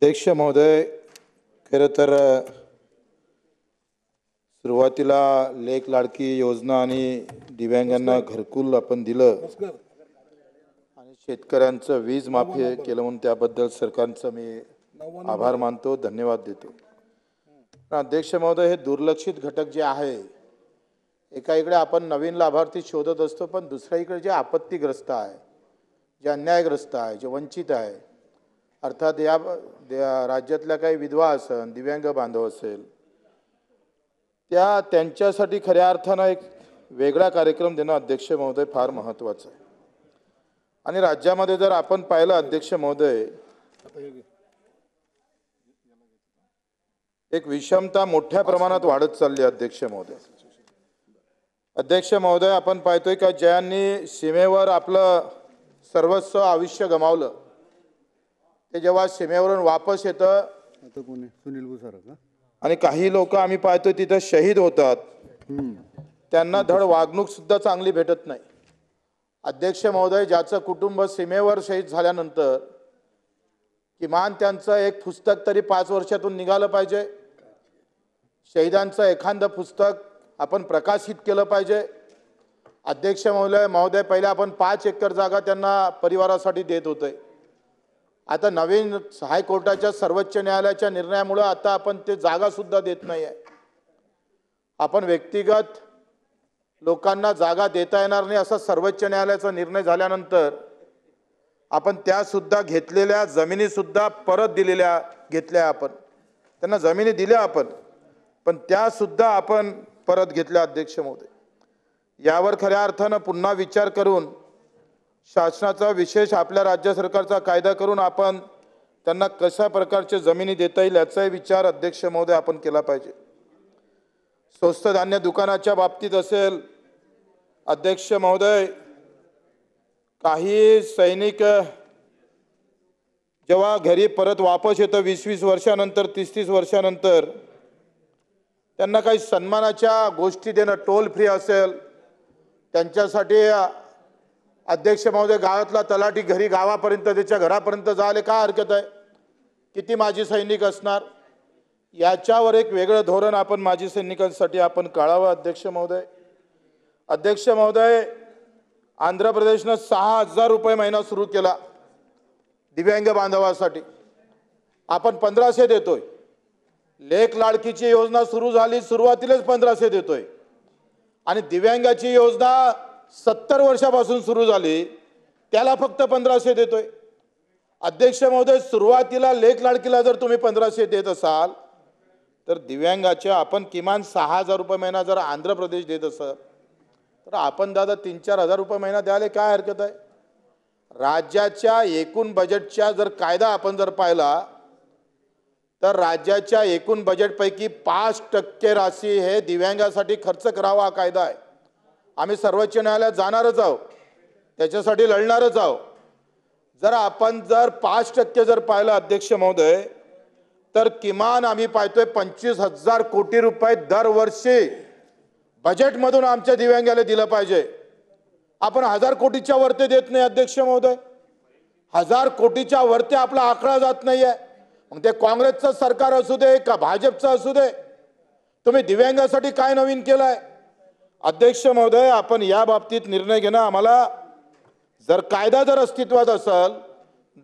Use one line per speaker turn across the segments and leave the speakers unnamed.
अध्यक्ष महोदय, खरं तर सुरुवातीला लेक लाडकी योजना आणि दिव्यांगांना घरकुल आपण दिलं आणि शेतकऱ्यांचं वीज माफी केलं म्हणून त्याबद्दल सरकारचं मी आभार मानतो, धन्यवाद देतो. अध्यक्ष महोदय, हे दुर्लक्षित घटक जे आहे, एका इकडे आपण नवीन लाभार्थी शोधत असतो, पण दुसऱ्या इकडे जे आपत्तीग्रस्त आहे, जे अन्यायग्रस्त आहे, जे वंचित आहे, अर्थात या राज्यातल्या काही विधवा असेल, दिव्यांग बांधव असेल, त्यांच्यासाठी खऱ्या अर्थानं एक वेगळा कार्यक्रम देणं अध्यक्ष महोदय फार महत्त्वाचं आहे. आणि राज्यामध्ये जर आपण पाहिलं अध्यक्ष महोदय, एक विषमता मोठ्या प्रमाणात वाढत चालली आहे अध्यक्ष महोदय. अध्यक्ष महोदय, आपण पाहतोय का ज्यांनी सीमेवर आपलं सर्वस्व आयुष्य गमावलं, ते जेव्हा सीमेवरून वापस येतं,
सुनील भुसारा का,
आणि काही लोक आम्ही पाहतोय तिथे शहीद होतात, त्यांना धड वागणूक सुद्धा चांगली भेटत नाही. अध्यक्ष महोदय, ज्याचं कुटुंब सीमेवर शहीद झाल्यानंतर किमान त्यांचं एक पुस्तक तरी 5 वर्षातून निघालं पाहिजे. शहीदांचं एखादं पुस्तक आपण प्रकाशित केलं पाहिजे. अध्यक्ष महोदय, पहिले आपण 5 एकर जागा त्यांना परिवारासाठी देत होते. आता नवीन हायकोर्टाच्या सर्वोच्च न्यायालयाच्या निर्णयामुळे आता आपण ते जागा सुद्धा देत नाही आहे. आपण व्यक्तिगत लोकांना जागा देता येणार नाही असा सर्वोच्च न्यायालयाचा निर्णय झाल्यानंतर आपण त्या सुद्धा घेतलेल्या जमिनी सुद्धा परत घेतल्या. आपण त्यांना जमिनी दिल्या आपण, पण त्या सुद्धा आपण परत घेतल्या. अध्यक्ष महोदय, यावर खऱ्या अर्थानं पुन्हा विचार करून शासनाचा विशेष आपल्या राज्य सरकारचा कायदा करून आपण त्यांना कशा प्रकारचे जमिनी देता येईल याचाही विचार अध्यक्ष महोदय आपण केला पाहिजे. स्वस्त धान्य दुकानाच्या बाबतीत असेल अध्यक्ष महोदय, काही सैनिक जेव्हा घरी परत वापस येतं 20-20 वर्षानंतर, 30-30 वर्षानंतर, त्यांना काही सन्मानाच्या गोष्टी देणं, टोल फ्री असेल त्यांच्यासाठी अध्यक्ष महोदय, गावातला तलाठी घरी गावापर्यंत त्याच्या घरापर्यंत जायला काय हरकत आहे? किती माजी सैनिक असणार? याच्यावर एक वेगळं धोरण आपण माजी सैनिकांसाठी आपण काढावं. अध्यक्ष महोदय, आंध्र प्रदेशनं 6,000 रुपये महिना सुरू केला दिव्यांग बांधवासाठी. आपण 1,500 देतोय. लेक लाडकीची योजना सुरू झाली, सुरुवातीलाच 1,500 देतोय. आणि दिव्यांगाची योजना 70 वर्षापासून सुरू झाली, त्याला फक्त 1,500 देतोय. अध्यक्ष महोदय, सुरुवातीला लेक लाडकीला जर तुम्ही 1,500 देत असाल तर दिव्यांगाच्या आपण किमान 6,000 रुपये महिना जर आंध्र प्रदेश देत असाल तर आपण दादा 3-4 हजार रुपये महिना द्यायला काय हरकत आहे? राज्याच्या एकूण बजेटच्या जर कायदा आपण जर पाहिला तर राज्याच्या एकूण बजेटपैकी 5% राशी हे दिव्यांगासाठी खर्च करावा हा कायदा आहे. आम्ही सर्वोच्च न्यायालयात जाणारच आहोत, त्याच्यासाठी लढणारच आहोत. जर आपण 5% जर पाहिलं अध्यक्ष महोदय, तर किमान आम्ही पाहतोय 25,000 कोटी रुपये दरवर्षी बजेटमधून आमच्या दिव्यांगाला दिलं पाहिजे. आपण 1,000 कोटीच्या वरती देत नाही अध्यक्ष महोदय. 1,000 कोटीच्या वरती आपला आकडा जात नाहीये. मग ते काँग्रेसचं सरकार असू दे का भाजपचं असू दे, तुम्ही दिव्यांगासाठी काय नवीन केलंय? अध्यक्ष महोदय, आपण या बाबतीत निर्णय घेणं, आम्हाला जर कायदा जर अस्तित्वात असेल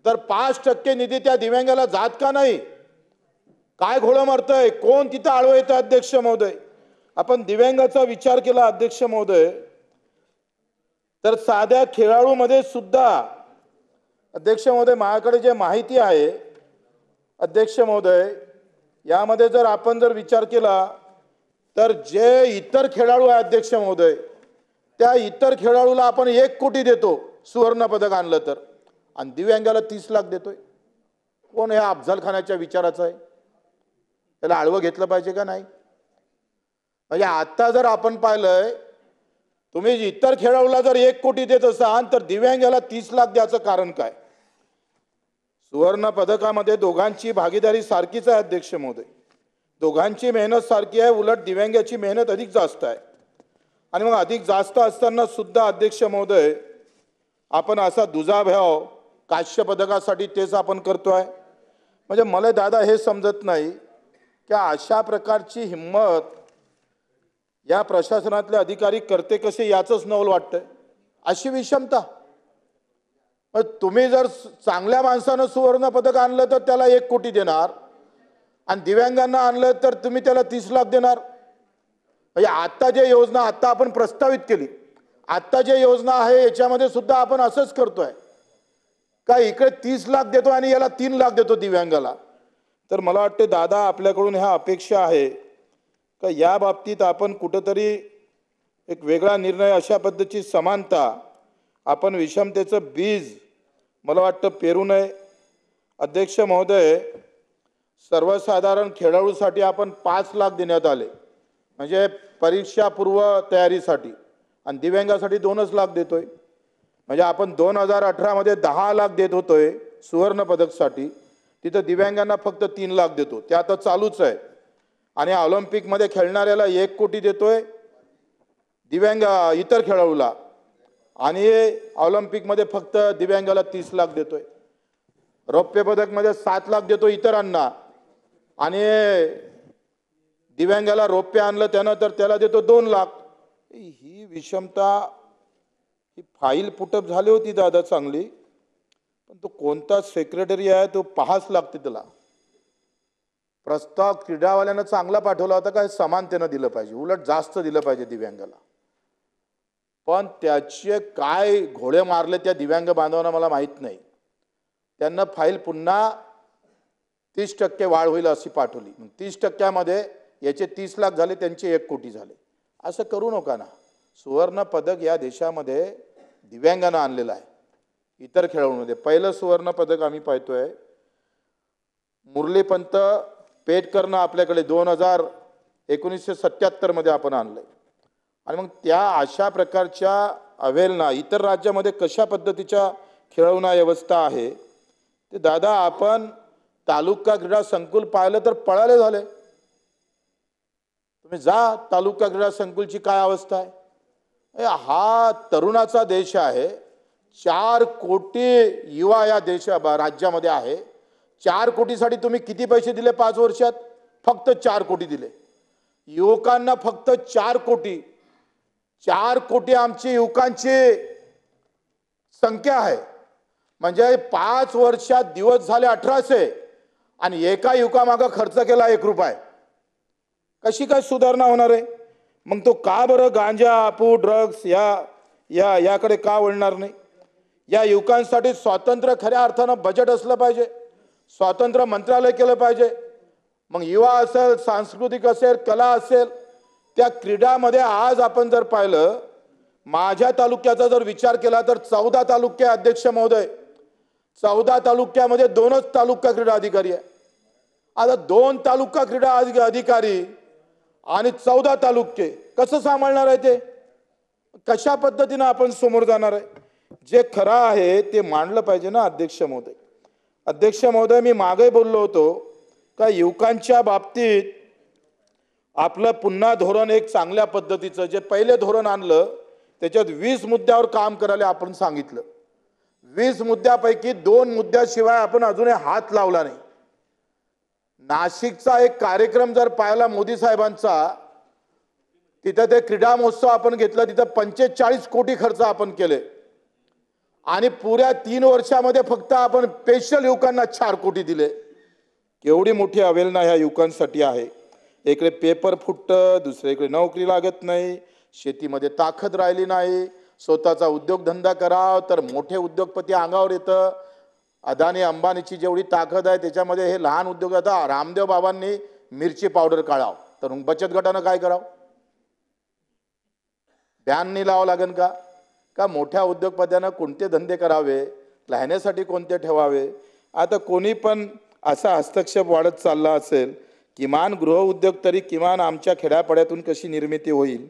तर 5% निधी त्या दिव्यांगाला जात का नाही? काय घोळं मारतंय? कोण तिथं आळवं येतं? अध्यक्ष महोदय, आपण दिव्यांगाचा विचार केला अध्यक्ष महोदय, तर साध्या खेळाडूमध्ये सुद्धा अध्यक्ष महोदय माझ्याकडे जे माहिती आहे अध्यक्ष महोदय, यामध्ये जर आपण जर विचार केला तर जे इतर खेळाडू आहे अध्यक्ष महोदय, त्या इतर खेळाडूला आपण 1 कोटी देतो सुवर्ण पदक आणलं तर, आणि दिव्यांगाला 30 लाख देतोय. कोण या अफजलखानाच्या विचाराचं आहे? त्याला आळवं घेतलं पाहिजे का नाही? म्हणजे आता जर आपण पाहिलंय, तुम्ही इतर खेळाडूला जर 1 कोटी देत असाल तर दिव्यांगाला 30 लाख द्यायचं कारण काय? सुवर्ण पदकामध्ये दोघांची भागीदारी सारखीच आहे अध्यक्ष महोदय, दोघांची मेहनत सारखी आहे. उलट दिव्यांगाची मेहनत अधिक जास्त आहे. आणि मग अधिक जास्त असताना सुद्धा अध्यक्ष महोदय, आपण असा दुजाभाव काश्य पदकासाठी तेच आपण करतोय. म्हणजे मला दादा हे समजत नाही की अशा प्रकारची हिंमत या प्रशासनातले अधिकारी करते कसे याचंच नवल वाटतंय. अशी विषमता. मग तुम्ही जर चांगल्या माणसानं सुवर्ण पदक आणलं तर त्याला 1 कोटी देणार आणि दिव्यांगांना आणलं तर तुम्ही त्याला 30 लाख देणार. म्हणजे आता जे योजना आता आपण प्रस्तावित केली, आता जे योजना आहे याच्यामध्ये सुद्धा आपण असंच करतोय का इकडे 30 लाख देतो आणि याला 3 लाख देतो दिव्यांगाला. तर मला वाटते दादा आपल्याकडून ह्या अपेक्षा आहे का या बाबतीत आपण कुठंतरी एक वेगळा निर्णय, अशा पद्धतीची समानता, आपण विषमतेचं बीज मला वाटतं पेरू नये. अध्यक्ष महोदय, सर्वसाधारण खेळाडूसाठी आपण 5 लाख देण्यात आले म्हणजे परीक्षा पूर्व तयारीसाठी, आणि दिव्यांगासाठी 2च लाख देतोय. म्हणजे आपण 2018 मध्ये 10 लाख देत होतोय सुवर्ण पदकसाठी, तिथं दिव्यांगांना फक्त 3 लाख देतो. ते आता चालूच आहे. आणि ऑलिम्पिकमध्ये खेळणाऱ्याला 1 कोटी देतोय, दिव्यांग इतर खेळाडूला, आणि ऑलिम्पिकमध्ये फक्त दिव्यांगाला 30 लाख देतोय. रौप्य पदकमध्ये 7 लाख देतो इतरांना, आणि दिव्यांगाला रौप्य आणलं त्यानं तर त्याला देतो 2 लाख. ही विषमता, ही फाईल पुटअप झाली होती दादा चांगली, पण तो कोणता सेक्रेटरी आहे तो पाहाच लागते. त्याला प्रस्ताव क्रीडावाल्यानं चांगला पाठवला होता, काय समानतेनं दिलं पाहिजे, उलट जास्त दिलं पाहिजे दिव्यांगाला. पण त्याचे काय घोडे मारले त्या दिव्यांग बांधवांना मला माहीत नाही. त्यांना फाईल पुन्हा 30% वाढ होईल अशी पाठवली. 30%मध्ये याचे 30 लाख झाले, त्यांचे 1 कोटी झाले. असं करू नका ना. सुवर्ण पदक या देशामध्ये दिव्यांगानं आणलेलं आहे. इतर खेळाडूंमध्ये पहिलं सुवर्ण पदक आम्ही पाहतोय मुरलीपंत पेटकरनं आपल्याकडे 1977 मध्ये आपण आणलंय. आणि मग त्या अशा प्रकारच्या अवेलना इतर राज्यामध्ये कशा पद्धतीच्या खेळवणा व्यवस्था आहे ते दादा आपण तालुका क्रीडा संकुल पाहिलं तर पळाले झाले. तुम्ही जा तालुका क्रीडा संकुलची काय अवस्था आहे. हा तरुणाचा देश आहे. 4 कोटी युवा या राज्यामध्ये आहे. 4 कोटीसाठी तुम्ही किती पैसे दिले 5 वर्षात? फक्त 4 कोटी दिले युवकांना, फक्त 4 कोटी. 4 कोटी आमची युवकांची संख्या आहे. म्हणजे 5 वर्षात दिवस झाले 1800 आणि एका युवकामागं खर्च केला 1 रुपया. कशी काय सुधारणा होणार आहे? मग तो का बरं गांजा, आपू, ड्रग्स याकडे का वळणार नाही? या युवकांसाठी स्वातंत्र्य खऱ्या अर्थानं बजेट असलं पाहिजे, स्वातंत्र्य मंत्रालय केलं पाहिजे. मग युवा असेल, सांस्कृतिक असेल, कला असेल, त्या क्रीडामध्ये आज आपण जर पाहिलं, माझ्या तालुक्याचा जर विचार केला तर 14 तालुके अध्यक्ष महोदय, 14 तालुक्यामध्ये 2च तालुका क्रीडा अधिकारी आहे. आता 2 तालुका क्रीडा अधिकारी आणि 14 तालुके कसं सांभाळणार आहे? ते कशा पद्धतीने आपण समोर जाणार आहे? जे खरं आहे ते मांडलं पाहिजे ना अध्यक्ष महोदय. अध्यक्ष महोदय, मी मागे बोललो होतो का युवकांच्या बाबतीत आपलं पुन्हा धोरण एक चांगल्या पद्धतीचं, जे पहिले धोरण आणलं त्याच्यात 20 मुद्द्यावर काम करायला आपण सांगितलं. 20 मुद्द्यापैकी 2 मुद्द्याशिवाय आपण अजूनही हात लावला नाही. नाशिकचा एक कार्यक्रम जर पाहिला मोदी साहेबांचा, तिथं ते क्रीडा महोत्सव आपण घेतला, तिथं 45 कोटी खर्च आपण केले आणि पुऱ्या 3 वर्षामध्ये फक्त आपण स्पेशल युवकांना 4 कोटी दिले. केवढी मोठी अवेलना ह्या युवकांसाठी आहे. इकडे पेपर फुटतं, दुसरीकडे नोकरी लागत नाही, शेतीमध्ये ताकद राहिली नाही, स्वतःचा उद्योगधंदा करावा तर मोठे उद्योगपती अंगावर येतं. अदानी अंबानीची जेवढी ताकद आहे त्याच्यामध्ये हे लहान उद्योग. आता रामदेव बाबांनी मिरची पावडर काढावं तर बचत गटानं काय करावं? ध्यान नाही लावावं लागेल का? का मोठ्या उद्योगपत्यांना कोणते धंदे करावे, राहण्यासाठी कोणते ठेवावे? आता कोणी पण असा हस्तक्षेप वाढत चालला असेल, किमान गृहउद्योग तरी किमान आमच्या खेड्यापाड्यातून कशी निर्मिती होईल,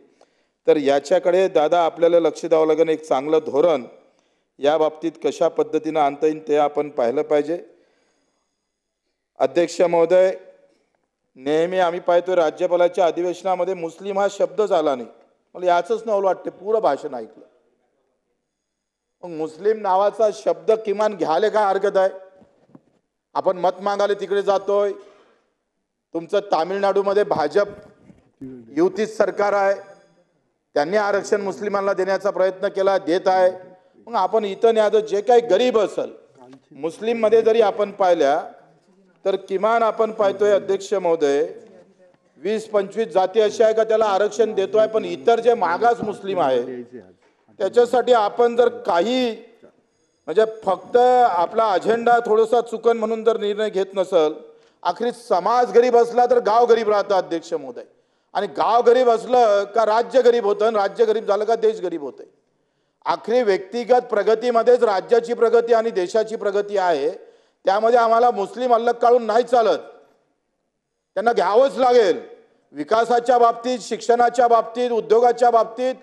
तर याच्याकडे दादा आपल्याला लक्ष द्यावं लागेल. एक चांगलं धोरण या बाबतीत कशा पद्धतीनं आणता येईल ते आपण पाहिलं पाहिजे. अध्यक्ष महोदय, नेहमी आम्ही पाहतोय राज्यपालाच्या अधिवेशनामध्ये मुस्लिम हा शब्दच आला नाही. मला याचंच नवल वाटते, पुरं भाषण ऐकलं. मग मुस्लिम नावाचा शब्द किमान घ्यायला काय हरकत आहे? आपण मत मागायला तिकडे जातोय. तुमचं तामिळनाडूमध्ये भाजप युतीच सरकार आहे, त्यांनी आरक्षण मुस्लिमांना देण्याचा प्रयत्न केला, देत आहे. मग आपण इथं न्याय जे काही गरीब असेल मुस्लिम मध्ये जरी आपण पाहिल्या तर किमान आपण पाहतोय अध्यक्ष महोदय 20-25 जाती अशा आहे का त्याला आरक्षण देतोय. पण इतर जे मागास मुस्लिम आहे त्याच्यासाठी आपण जर काही म्हणजे फक्त आपला अजेंडा थोडासा चुकन म्हणून जर निर्णय घेत नसल, आखरी समाज गरीब असला तर गाव गरीब राहतं अध्यक्ष महोदय. आणि गाव गरीब असलं का राज्य गरीब होतं, आणि राज्य गरीब झालं का देश गरीब होतंय. आखरी व्यक्तिगत प्रगतीमध्येच राज्याची प्रगती आणि देशाची प्रगती आहे. त्यामध्ये आम्हाला मुस्लिम अलग काढून नाही चालत, त्यांना घ्यावंच लागेल. विकासाच्या बाबतीत, शिक्षणाच्या बाबतीत, उद्योगाच्या बाबतीत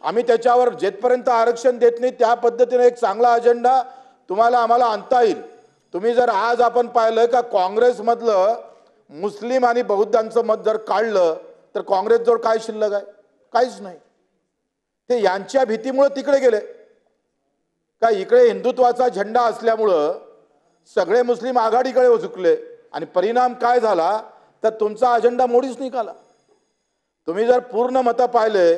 आम्ही त्याच्यावर जेथपर्यंत आरक्षण देत नाही त्या पद्धतीने एक चांगला अजेंडा तुम्हाला आम्हाला आणता येईल. तुम्ही जर आज आपण पाहिलं का काँग्रेसमधलं मुस्लिम आणि बौद्धांचं मत जर काढलं तर काँग्रेसजवळ काय शिल्लक आहे? काहीच नाही. ते यांच्या भीतीमुळे तिकडे गेले का इकडे हिंदुत्वाचा झेंडा असल्यामुळं सगळे मुस्लिम आघाडीकडे झुकले. आणि परिणाम काय झाला तर तुमचा अजेंडा मोडीच निघाला. तुम्ही जर पूर्ण मतं पाहिले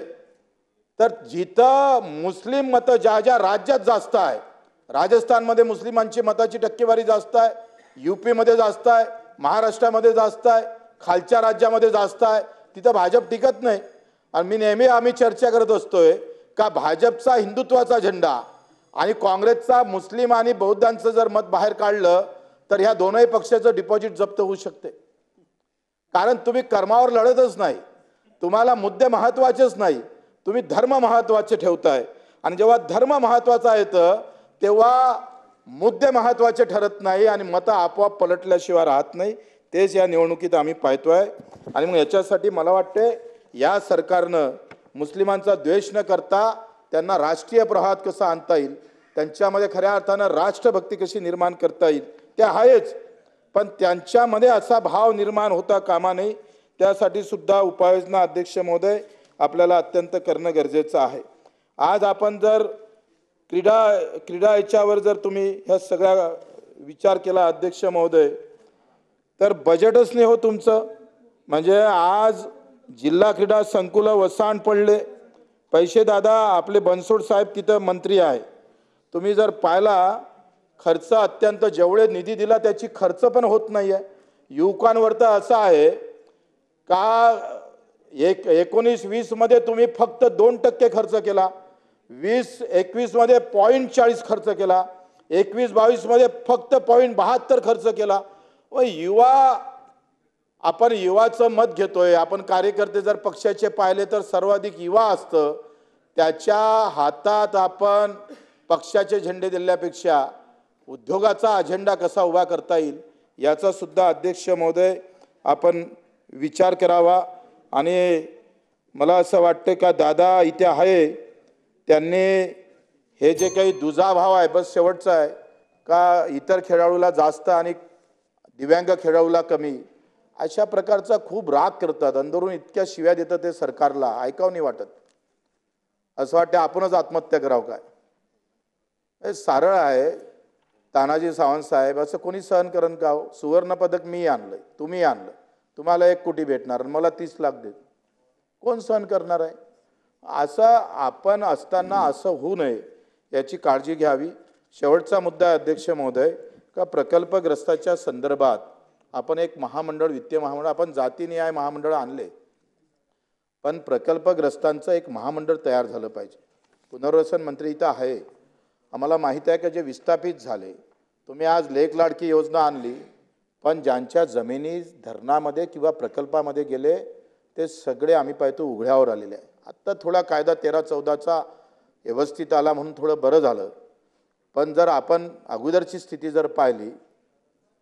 तर जिथं मुस्लिम मतं ज्या ज्या राज्यात जास्त आहे, राजस्थानमध्ये मुस्लिमांची मताची टक्केवारी जास्त आहे, यूपी मध्ये जास्त आहे, महाराष्ट्रामध्ये जास्त आहे, खालच्या राज्यामध्ये जास्त आहे, तिथं भाजप टिकत नाही. आणि मी नेहमी आम्ही चर्चा करत असतोय का भाजपचा हिंदुत्वाचा झेंडा आणि काँग्रेसचा मुस्लिम आणि बौद्धांचं जर मत बाहेर काढलं तर ह्या दोनही पक्षाचं डिपॉझिट जप्त होऊ शकते. कारण तुम्ही कर्मावर लढतच नाही, तुम्हाला मुद्दे महत्वाचेच नाही, तुम्ही धर्म महत्वाचे ठेवताय. आणि जेव्हा धर्म महत्वाचा येतं तेव्हा मुद्दे महत्वाचे ठरत नाही आणि मतं आपोआप पलटल्याशिवाय राहत नाही. तेच या निवडणुकीत आम्ही पाहतोय. आणि मग याच्यासाठी मला वाटते या सरकारनं मुस्लिमांचा द्वेष न करता त्यांना राष्ट्रीय प्रवाहात कसं आणता येईल, त्यांच्यामध्ये खऱ्या अर्थानं राष्ट्रभक्ती कशी निर्माण करता येईल ते आहेच, पण त्यांच्यामध्ये असा भाव निर्माण होता कामा नये. त्यासाठी सुद्धा उपाययोजना अध्यक्ष महोदय आपल्याला अत्यंत करणं गरजेचं आहे. आज आपण जर क्रीडा याच्यावर जर तुम्ही ह्या सगळ्या विचार केला अध्यक्ष महोदय तर बजेटच नाही हो तुमचं. म्हणजे आज जिल्हा क्रीडा संकुल वसाण पडले, पैसे दादा आपले बनसोड साहेब तिथं मंत्री आहे, तुम्ही जर पाहिला खर्च अत्यंत जेवढे निधी दिला त्याची खर्च पण होत नाही आहे. युवकांवर तर असं आहे का 19-20 मध्ये तुम्ही फक्त 2% खर्च केला, 20-21 मध्ये 0.40 खर्च केला, 21-22 मध्ये फक्त 0.72 खर्च केला. व आपण युवाचं मत घेतोय, आपण कार्यकर्ते जर पक्षाचे पाहिले तर सर्वाधिक युवा असतं, त्याच्या हातात आपण पक्षाचे झेंडे दिल्यापेक्षा उद्योगाचा अजेंडा कसा उभा करता येईल याचा सुद्धा अध्यक्ष महोदय आपण विचार करावा. आणि मला असं वाटतं का दादा इथे आहे त्यांनी हे जे काही दुजाभाव आहे बस शेवटचा आहे का इतर खेळाडूला जास्त आणि दिव्यांग खेळाडूला कमी, अशा प्रकारचा खूप राग करतात, अंदरून इतक्या शिव्या देतात ते सरकारला ऐकावं नाही वाटत. असं वाटतं आपणच आत्महत्या करावं काय. हे सारळ आहे. तानाजी सावंत साहेब असं कोणी सहन करण का हो? सुवर्ण पदक मी आणलंय, तुम्ही आणलं, तुम्हाला 1 कोटी भेटणार, मला 30 लाख देत, कोण सहन करणार आहे? असं आपण असताना असं होऊ नये याची काळजी घ्यावी. शेवटचा मुद्दा अध्यक्ष महोदय का प्रकल्पग्रस्ताच्या संदर्भात आपण एक महामंडळ, वित्तीय महामंडळ, आपण जातीनिहाय महामंडळ आणले, पण प्रकल्पग्रस्तांचं एक महामंडळ तयार झालं पाहिजे. पुनर्वसन मंत्री इथं आहे, आम्हाला माहिती आहे की जे विस्थापित झाले, तुम्ही आज लेक लाडकी योजना आणली, पण ज्यांच्या जमिनी धरणामध्ये किंवा प्रकल्पामध्ये गेले ते सगळे आम्ही पाहतो उघड्यावर आलेले आहे. आत्ता थोडा कायदा 13-14चा व्यवस्थित आला म्हणून थोडं बरं झालं, पण जर आपण अगोदरची स्थिती जर पाहिली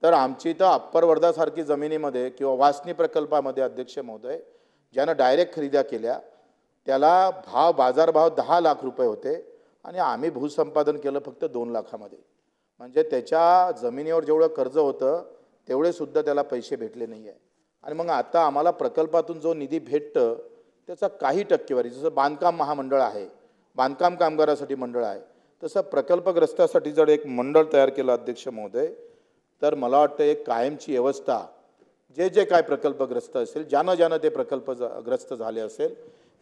तर आमची इथं अप्पर वर्धासारखी जमिनीमध्ये किंवा वासनी प्रकल्पामध्ये अध्यक्ष महोदय ज्यानं डायरेक्ट खरेदी केल्या त्याला बाजारभाव 10 लाख रुपये होते आणि आम्ही भूसंपादन केलं फक्त 2 लाखामध्ये. म्हणजे त्याच्या जमिनीवर जेवढं कर्ज होतं तेवढे सुद्धा त्याला पैसे भेटले नाही आहे. आणि मग आता आम्हाला प्रकल्पातून जो निधी भेटतं त्याचा काही टक्केवारी, जसं बांधकाम महामंडळ आहे, बांधकाम कामगारासाठी मंडळ आहे, तसं प्रकल्पग्रस्तासाठी जर एक मंडळ तयार केलं अध्यक्ष महोदय तर मला वाटतं एक कायमची व्यवस्था जे जे काय प्रकल्पग्रस्त असेल, ज्यानं ते ग्रस्त झाले असेल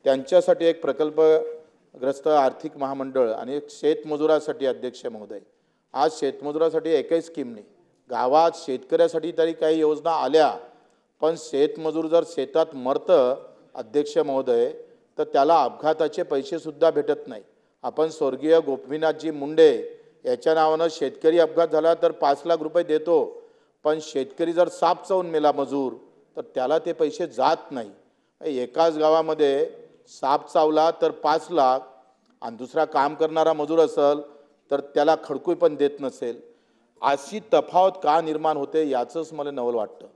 त्यांच्यासाठी एक प्रकल्पग्रस्त आर्थिक महामंडळ आणि एक शेतमजुरासाठी अध्यक्ष महोदय, आज शेतमजुरासाठी एकही स्कीम नाही. गावात शेतकऱ्यासाठी तरी काही योजना आल्या, पण शेतमजूर जर शेतात मरतं अध्यक्ष महोदय तर त्याला अपघाताचे पैसेसुद्धा भेटत नाही. आपण स्वर्गीय गोपीनाथजी मुंडे याच्या नावानं शेतकरी अपघात झाला तर 5 लाख रुपये देतो, पण शेतकरी जर साप चावून मेला मजूर तर त्याला ते पैसे जात नाही. एकाच गावामध्ये साप चावला तर 5 लाख आणि दुसरा काम करणारा मजूर असेल तर त्याला खडकूई पण देत नसेल. अशी तफावत का निर्माण होते याचंच मला नवल वाटतं.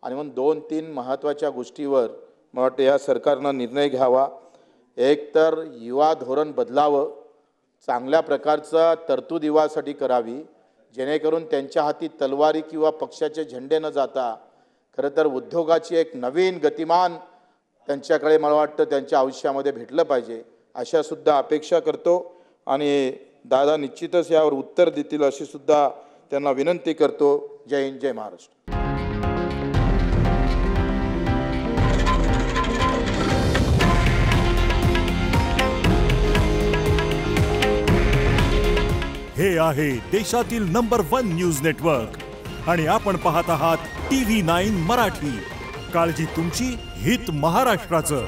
आणि म्हणून 2-3 महत्त्वाच्या गोष्टीवर मला वाटतं या सरकारनं निर्णय घ्यावा. एक तर युवा धोरण बदलावं, चांगल्या प्रकारचं तरतूद युवासाठी करावी, जेणेकरून त्यांच्या हाती तलवारी किंवा पक्षाचे झेंडे न जाता खरं तर उद्योगाची एक नवीन गतिमान त्यांच्याकडे मला वाटतं त्यांच्या आयुष्यामध्ये भेटलं पाहिजे, अशा सुद्धा अपेक्षा करतो. आणि दादा निश्चितच यावर उत्तर देतील अशी सुद्धा त्यांना विनंती करतो. जय हिंद, जय महाराष्ट्र.
हे आहे देशातील नंबर 1 न्यूज नेटवर्क आणि आपण पाहत आहात TV9 मराठी. काळजी तुमची, हित महाराष्ट्राचं.